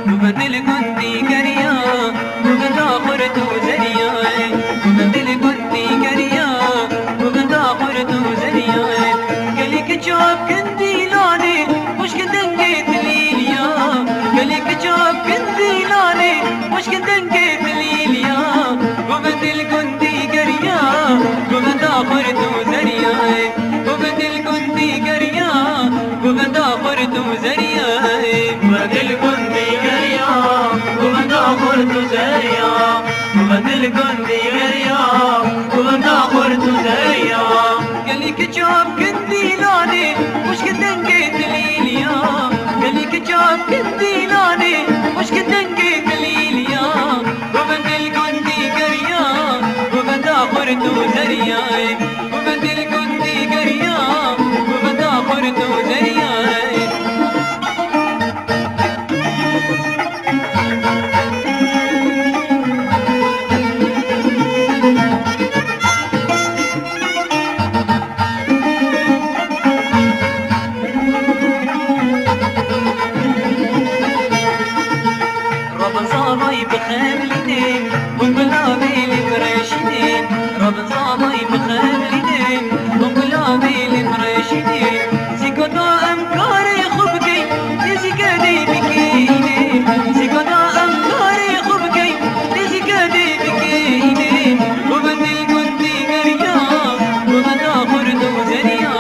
بدل قندي غريا وبدا خرت زريا قالك جاب كنتي لاني وش كنت نقيت ليليا قالك جاب كنتي لاني وش كنت نقيت ليليا وبدل قندي غريا وبدا خرت زريا وبدل قندي غريا وبدا خرت زريا بخملتين وانقلابي لمرشدين رب صامي بخملتين وانقلابي لمرشدين سيكوتا امكاري خبكي تزيكادي بكيني سيكوتا امكاري خبكي تزيكادي بكيني وبدل كنتي قريا وبدا خرد وزريا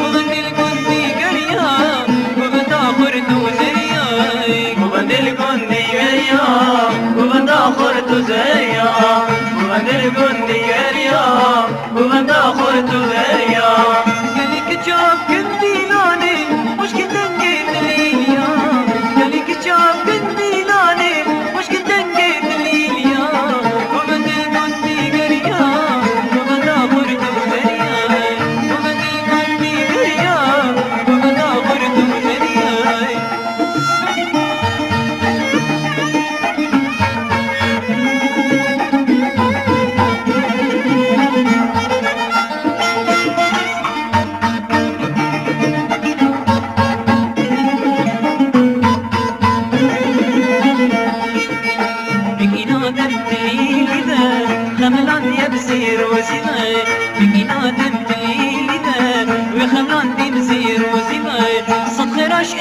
وبدل كنتي قريا وبدا خرد وزريا وبدل كنتي قريا وبدا خرت زريا وبدل كنتي قريا وبدا خرت زريا قالك جاب كنتي لاني وش كنت نقيت ليليا قالك جاب كنتي لاني وش كنت نقيت ليليا وبدل كنتي قريا وبدا خرت زريا وبدل كنتي قريا وبدا خرت زريا خملان يبزير وزيماي بقينا دمتلي لذا وخملان بيبزير وزيماي صد خراش